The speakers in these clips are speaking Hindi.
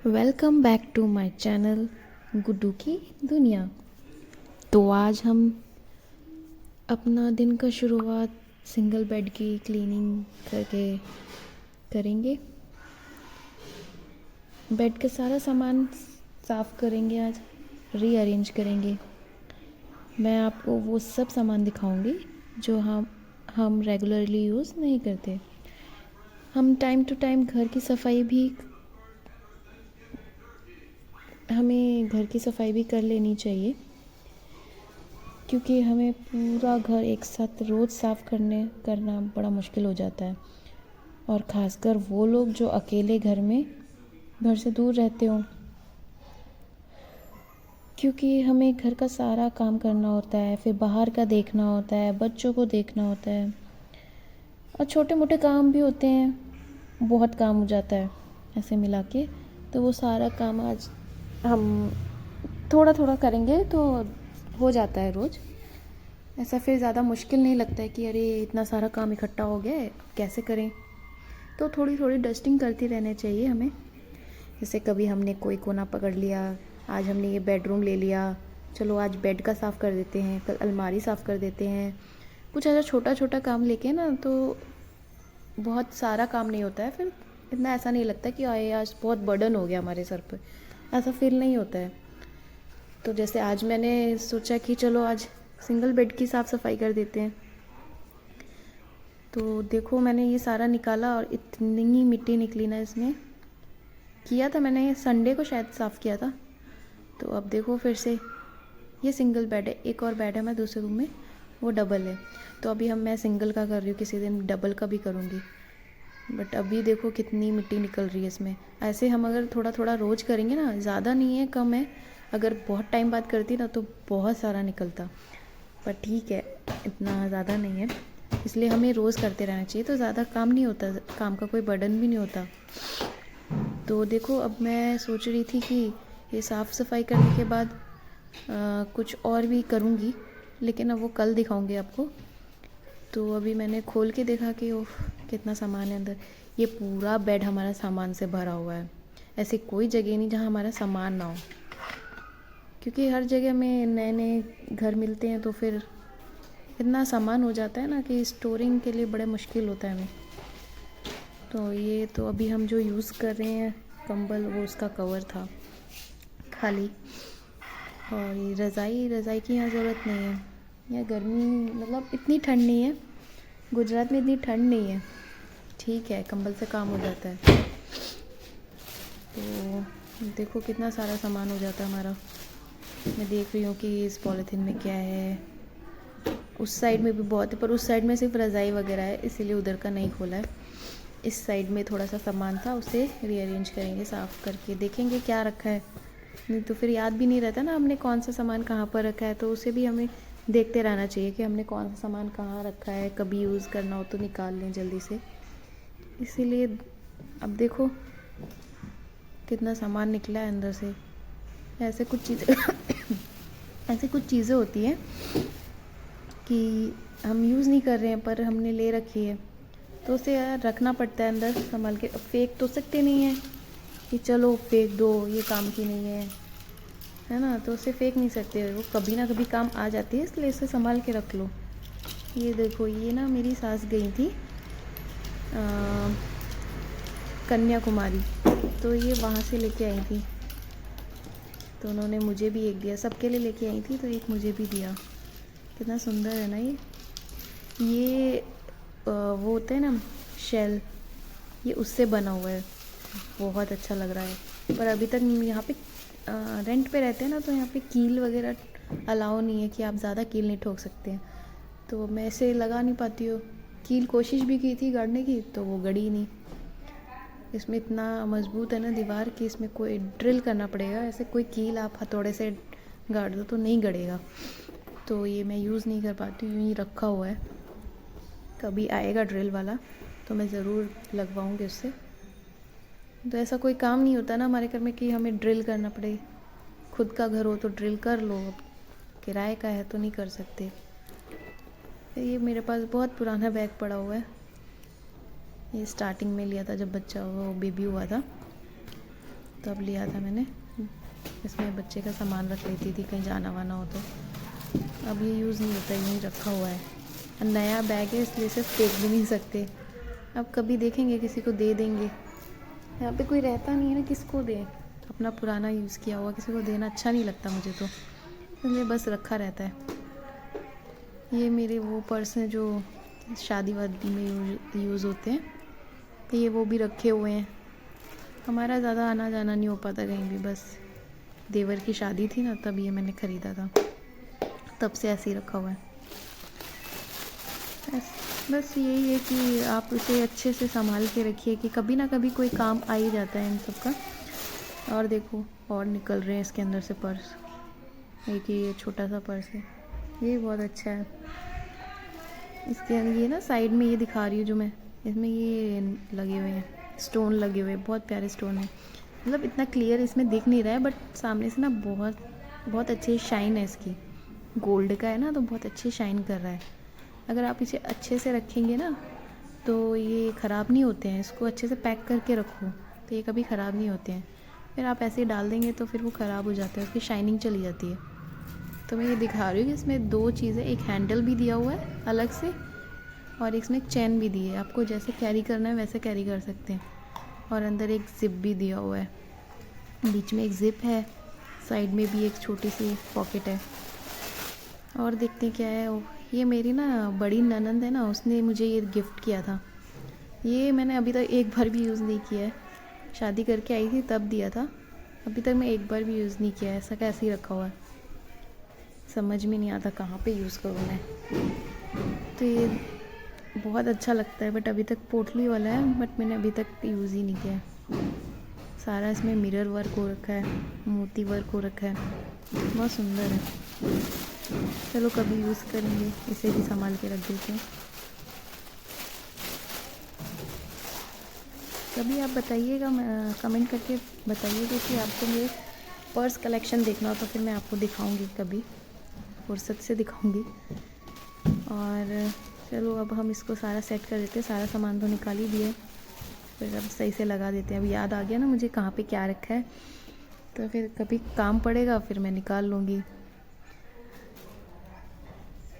Welcome back to my channel Guddu की दुनिया। तो आज हम अपना दिन का शुरुआत सिंगल बेड की क्लीनिंग करके करेंगे। बेड का सारा सामान साफ़ करेंगे, आज रीअरेंज करेंगे। मैं आपको वो सब सामान दिखाऊंगी जो हम रेगुलरली यूज़ नहीं करते। हम टाइम टू टाइम हमें घर की सफाई भी कर लेनी चाहिए, क्योंकि हमें पूरा घर एक साथ रोज़ साफ़ करना बड़ा मुश्किल हो जाता है। और ख़ासकर वो लोग जो अकेले घर से दूर रहते हों, क्योंकि हमें घर का सारा काम करना होता है, फिर बाहर का देखना होता है, बच्चों को देखना होता है और छोटे मोटे काम भी होते हैं। बहुत काम हो जाता है ऐसे मिला के। तो वो सारा काम आज हम थोड़ा थोड़ा करेंगे तो हो जाता है रोज़। ऐसा फिर ज़्यादा मुश्किल नहीं लगता है कि अरे इतना सारा काम इकट्ठा हो गया है, कैसे करें। तो थोड़ी थोड़ी डस्टिंग करती रहना चाहिए हमें। जैसे कभी हमने कोई कोना पकड़ लिया, आज हमने ये बेडरूम ले लिया, चलो आज बेड का साफ़ कर देते हैं, कल अलमारी साफ़ कर देते हैं। कुछ ऐसा छोटा छोटा काम लेके ना, तो बहुत सारा काम नहीं होता है। फिर इतना ऐसा नहीं लगता कि आए आज बहुत बर्डन हो गया हमारे सर पर, ऐसा फील नहीं होता है। तो जैसे आज मैंने सोचा कि चलो आज सिंगल बेड की साफ़ सफाई कर देते हैं। तो देखो मैंने ये सारा निकाला और इतनी मिट्टी निकली ना इसमें। किया था मैंने संडे को शायद साफ़ किया था। तो अब देखो फिर से ये सिंगल बेड है, एक और बेड है मैं दूसरे रूम में, वो डबल है। तो अभी मैं सिंगल का कर रही हूँ, किसी दिन डबल का भी करूँगी। बट अभी देखो कितनी मिट्टी निकल रही है इसमें। ऐसे हम अगर थोड़ा थोड़ा रोज़ करेंगे ना, ज़्यादा नहीं है, कम है, अगर बहुत टाइम बाद करती ना तो बहुत सारा निकलता। पर ठीक है, इतना ज़्यादा नहीं है, इसलिए हमें रोज़ करते रहना चाहिए। तो ज़्यादा काम नहीं होता, काम का कोई बर्डन भी नहीं होता। तो देखो अब मैं सोच रही थी कि ये साफ़ सफाई करने के बाद कुछ और भी करूँगी, लेकिन अब वो कल दिखाऊँगी आपको। तो अभी मैंने खोल के देखा कि ओह कितना सामान है अंदर। ये पूरा बेड हमारा सामान से भरा हुआ है। ऐसी कोई जगह नहीं जहाँ हमारा सामान ना हो, क्योंकि हर जगह में नए नए घर मिलते हैं, तो फिर इतना सामान हो जाता है ना कि स्टोरिंग के लिए बड़े मुश्किल होता है हमें। तो ये तो अभी हम जो यूज़ कर रहे हैं कंबल, वो उसका कवर था खाली। और ये रज़ाई की यहाँ ज़रूरत नहीं है। यहाँ गर्मी मतलब इतनी ठंड नहीं है, गुजरात में इतनी ठंड नहीं है, ठीक है, कंबल से काम हो जाता है। तो देखो कितना सारा सामान हो जाता है हमारा। मैं देख रही हूँ कि इस पॉलीथीन में क्या है। उस साइड में भी बहुत है, पर उस साइड में सिर्फ रज़ाई वगैरह है, इसीलिए उधर का नहीं खोला है। इस साइड में थोड़ा सा सामान था, उसे रीअरेंज करेंगे, साफ़ करके देखेंगे क्या रखा है। नहीं तो फिर याद भी नहीं रहता ना हमने कौन सा सामान कहाँ पर रखा है। तो उसे भी हमें देखते रहना चाहिए कि हमने कौन सा सामान कहाँ रखा है, कभी यूज़ करना हो तो निकाल लें जल्दी से। इसीलिए अब देखो कितना सामान निकला है अंदर से। ऐसे कुछ चीज़ें ऐसे कुछ चीज़ें होती हैं कि हम यूज़ नहीं कर रहे हैं, पर हमने ले रखी है, तो उसे यार रखना पड़ता है अंदर संभाल के। अब फेंक तो सकते नहीं हैं कि चलो फेंक दो, ये काम की नहीं है ना। तो उसे फेंक नहीं सकते, वो कभी ना कभी काम आ जाती है, इसलिए इसे संभाल के रख लो। ये देखो, ये ना मेरी सास गई थी कन्याकुमारी, तो ये वहाँ से लेके आई थी। तो उन्होंने मुझे भी एक दिया, सबके लिए लेके आई थी, तो एक मुझे भी दिया। कितना सुंदर है ना ये वो होते हैं ना शेल, ये उससे बना हुआ है, बहुत अच्छा लग रहा है। पर अभी तक यहाँ पे रेंट पे रहते हैं ना, तो यहाँ पे कील वगैरह अलाउ नहीं है कि आप ज़्यादा कील नहीं ठोक सकते हैं। तो मैं इसे लगा नहीं पाती हूँ। कील कोशिश भी की थी गाड़ने की, तो वो गड़ी नहीं। इसमें इतना मजबूत है ना दीवार कि इसमें कोई ड्रिल करना पड़ेगा। ऐसे कोई कील आप हथौड़े से गाड़ दो तो नहीं गड़ेगा। तो ये मैं यूज़ नहीं कर पाती हूँ, यूँ ही रखा हुआ है। कभी आएगा ड्रिल वाला तो मैं ज़रूर लगवाऊँगी उससे। तो ऐसा कोई काम नहीं होता ना हमारे घर में कि हमें ड्रिल करना पड़े। खुद का घर हो तो ड्रिल कर लो, अब किराए का है तो नहीं कर सकते। ये मेरे पास बहुत पुराना बैग पड़ा हुआ है, ये स्टार्टिंग में लिया था जब बच्चा हुआ, बेबी हुआ था, तब लिया था मैंने। इसमें बच्चे का सामान रख लेती थी कहीं जाना वाना हो तो। अब ये यूज़ नहीं होता, यहीं रखा हुआ है। नया बैग है इसलिए इसे फेंक भी नहीं सकते। अब कभी देखेंगे किसी को दे देंगे। यहाँ पे कोई रहता नहीं है ना, किसको दें। अपना पुराना यूज़ किया हुआ किसी को देना अच्छा नहीं लगता मुझे तो, इसलिए बस रखा रहता है। ये मेरे वो पर्स हैं जो शादी वादी में यूज़ होते हैं, तो ये वो भी रखे हुए हैं। हमारा ज़्यादा आना जाना नहीं हो पाता कहीं भी, बस देवर की शादी थी ना तब ये मैंने ख़रीदा था, तब से ऐसे ही रखा हुआ है। बस यही है कि आप उसे अच्छे से संभाल के रखिए कि कभी ना कभी कोई काम आ ही जाता है इन सब का। और देखो और निकल रहे हैं इसके अंदर से पर्स। एक ये छोटा सा पर्स है, ये बहुत अच्छा है। इसके ये ना साइड में ये दिखा रही हूँ जो मैं, इसमें ये लगे हुए हैं, स्टोन लगे हुए हैं, बहुत प्यारे स्टोन है। मतलब इतना क्लियर इसमें दिख नहीं रहा है, बट सामने से ना बहुत बहुत अच्छी शाइन है इसकी। गोल्ड का है ना तो बहुत अच्छी शाइन कर रहा है। अगर आप इसे अच्छे से रखेंगे ना तो ये ख़राब नहीं होते हैं। इसको अच्छे से पैक करके रखो तो ये कभी ख़राब नहीं होते हैं। फिर आप ऐसे ही डाल देंगे तो फिर वो ख़राब हो जाता है, उसकी शाइनिंग चली जाती है। तो मैं ये दिखा रही हूँ कि इसमें 2 चीज़ें, एक हैंडल भी दिया हुआ है अलग से और इसमें एक चैन भी दी है। आपको जैसे कैरी करना है वैसे कैरी कर सकते हैं। और अंदर एक ज़िप भी दिया हुआ है, बीच में एक ज़िप है, साइड में भी एक छोटी सी पॉकेट है। और देखते हैं क्या है। ये मेरी ना बड़ी ननंद है ना, उसने मुझे ये गिफ्ट किया था। ये मैंने अभी तक एक बार भी यूज़ नहीं किया है। शादी करके आई थी तब दिया था, अभी तक मैं एक बार भी यूज़ नहीं किया है। ऐसा कैसे ही रखा हुआ है, समझ में नहीं आता कहाँ पे यूज़ करूँ मैं। तो ये बहुत अच्छा लगता है, बट अभी तक पोटली वाला है, बट मैंने अभी तक यूज़ ही नहीं किया है। सारा इसमें मिरर वर्क हो रखा है, मोती वर्क हो रखा है, बहुत सुंदर है। चलो कभी यूज़ करेंगे, इसे भी संभाल के रख देते हैं। कभी आप बताइएगा, कमेंट करके बताइएगा कि आपको मेरे पर्स कलेक्शन देखना हो तो फिर मैं आपको दिखाऊंगी, कभी फुर्सत से दिखाऊंगी। और चलो अब हम इसको सारा सेट कर देते हैं। सारा सामान तो निकाल ही दिया, फिर अब सही से लगा देते हैं। अब याद आ गया ना मुझे कहाँ पे क्या रखा है, तो फिर कभी काम पड़ेगा फिर मैं निकाल लूँगी।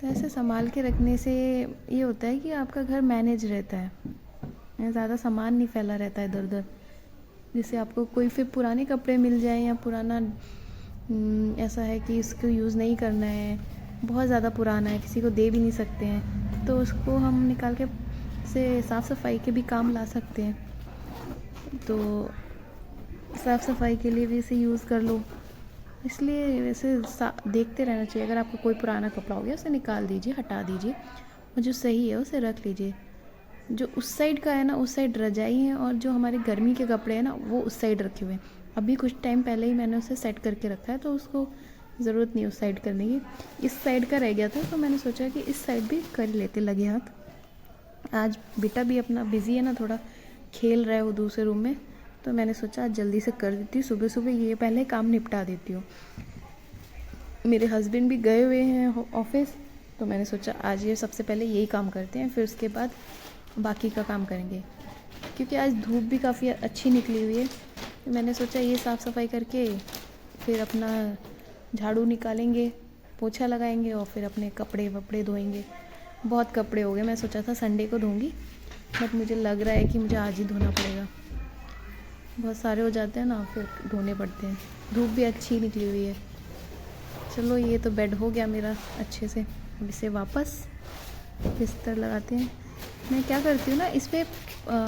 तो ऐसे संभाल के रखने से ये होता है कि आपका घर मैनेज रहता है, ज़्यादा सामान नहीं फैला रहता है इधर उधर। जैसे आपको कोई फिर पुराने कपड़े मिल जाए या पुराना ऐसा है कि इसको यूज़ नहीं करना है, बहुत ज़्यादा पुराना है, किसी को दे भी नहीं सकते हैं, तो उसको हम निकाल के से साफ़ सफाई के भी काम ला सकते हैं। तो साफ़ सफाई के लिए भी इसे यूज़ कर लो। इसलिए वैसे देखते रहना चाहिए। अगर आपका कोई पुराना कपड़ा हो गया उसे निकाल दीजिए, हटा दीजिए, और जो सही है उसे रख लीजिए। जो उस साइड का है ना, उस साइड रजाई है, और जो हमारे गर्मी के कपड़े हैं ना वो उस साइड रखे हुए हैं। अभी कुछ टाइम पहले ही मैंने उसे सेट करके रखा है, तो उसको ज़रूरत नहीं उस साइड करने की। इस साइड का रह गया था तो मैंने सोचा कि इस साइड भी कर लेते लगे हाथ। आज बेटा भी अपना बिज़ी है ना, थोड़ा खेल रहा है वो दूसरे रूम में, तो मैंने सोचा आज जल्दी से कर देती हूँ, सुबह सुबह ये पहले काम निपटा देती हूँ। मेरे हस्बैंड भी गए हुए हैं ऑफिस, तो मैंने सोचा आज ये सबसे पहले यही काम करते हैं, फिर उसके बाद बाकी का काम करेंगे। क्योंकि आज धूप भी काफ़ी अच्छी निकली हुई है, तो मैंने सोचा ये साफ़ सफाई करके फिर अपना झाड़ू निकालेंगे, पोछा लगाएंगे और फिर अपने कपड़े वपड़े धोएंगे। बहुत कपड़े हो गए, मैं सोचा था संडे को धोऊंगी, बट मुझे लग रहा है कि मुझे आज ही धोना पड़ेगा। बहुत सारे हो जाते हैं ना, फिर धोने पड़ते हैं। धूप भी अच्छी निकली हुई है। चलो ये तो बेड हो गया मेरा अच्छे से। अब इसे वापस बिस्तर लगाते हैं। मैं क्या करती हूँ ना, इस पर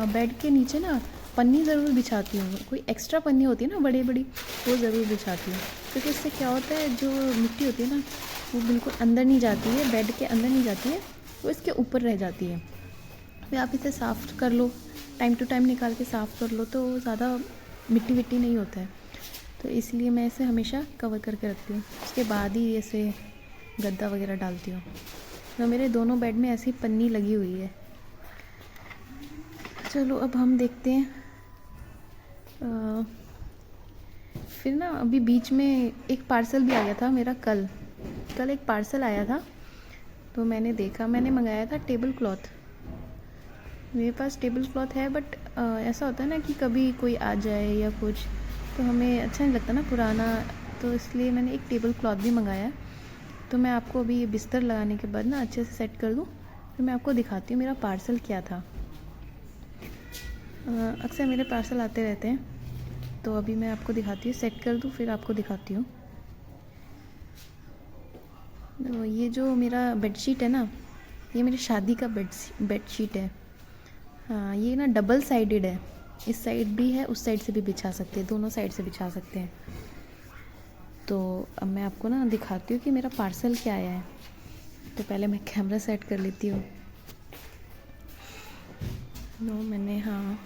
बेड के नीचे ना पन्नी ज़रूर बिछाती हूँ। कोई एक्स्ट्रा पन्नी होती है ना बड़ी बड़ी, वो ज़रूर बिछाती हूँ, क्योंकि इससे क्या होता है जो मिट्टी होती है ना वो बिल्कुल अंदर नहीं जाती है, बेड के अंदर नहीं जाती है, वो इसके ऊपर रह जाती है। फिर आप इसे साफ़ कर लो, टाइम टू टाइम निकाल के साफ़ कर लो, तो ज़्यादा मिट्टी विट्टी नहीं होता है। तो इसलिए मैं इसे हमेशा कवर करके रखती हूँ, उसके बाद ही ऐसे गद्दा वगैरह डालती हूँ। तो मेरे दोनों बेड में ऐसी पन्नी लगी हुई है। चलो अब हम देखते हैं। फिर ना अभी बीच में एक पार्सल भी आ गया था मेरा। कल एक पार्सल आया था, तो मैंने देखा, मैंने मंगाया था टेबल क्लॉथ। मेरे पास टेबल क्लॉथ है, बट ऐसा होता है ना कि कभी कोई आ जाए या कुछ, तो हमें अच्छा नहीं लगता ना पुराना, तो इसलिए मैंने एक टेबल क्लॉथ भी मंगाया है। तो मैं आपको अभी ये बिस्तर लगाने के बाद ना अच्छे से सेट कर दूँ, फिर मैं आपको दिखाती हूँ मेरा पार्सल क्या था। अक्सर मेरे पार्सल आते रहते हैं, तो अभी मैं आपको दिखाती हूँ, सेट कर दूँ फिर आपको दिखाती हूँ। तो ये जो मेरा बेडशीट है ना, ये मेरी शादी का बेडशीट है। हाँ, ये ना डबल साइडेड है, इस साइड भी है, उस साइड से भी बिछा सकते हैं, दोनों साइड से बिछा सकते हैं। तो अब मैं आपको ना दिखाती हूँ कि मेरा पार्सल क्या आया है। तो पहले मैं कैमरा सेट कर लेती हूँ। नो मैंने, हाँ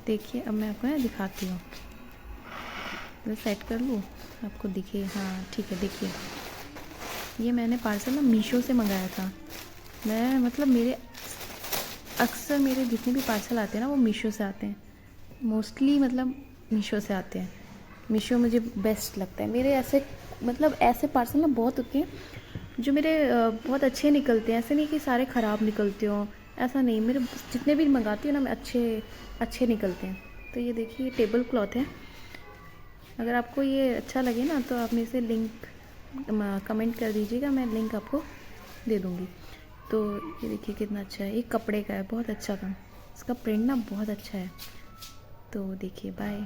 देखिए, अब मैं आपको ना दिखाती हूँ, मैं सेट कर लूँ आपको दिखे। हाँ ठीक है, देखिए ये मैंने पार्सल ना मीशो से मंगाया था। मैं मतलब अक्सर मेरे जितने भी पार्सल आते हैं ना वो मीशो से आते हैं, मोस्टली मतलब मीशो से आते हैं। मीशो मुझे बेस्ट लगता है। मेरे ऐसे मतलब ऐसे पार्सल ना बहुत होते हैं जो मेरे बहुत अच्छे निकलते हैं। ऐसे नहीं कि सारे ख़राब निकलते हो, ऐसा नहीं, मेरे जितने भी मंगाती हूँ ना मैं अच्छे निकलते हैं। तो ये देखिए, ये टेबल क्लॉथ है। अगर आपको ये अच्छा लगे ना तो आप मेरे से लिंक कमेंट कर दीजिएगा, मैं लिंक आपको दे दूँगी। तो ये देखिए कितना अच्छा है, ये कपड़े का है, बहुत अच्छा था, इसका प्रिंट ना बहुत अच्छा है। तो देखिए, बाय।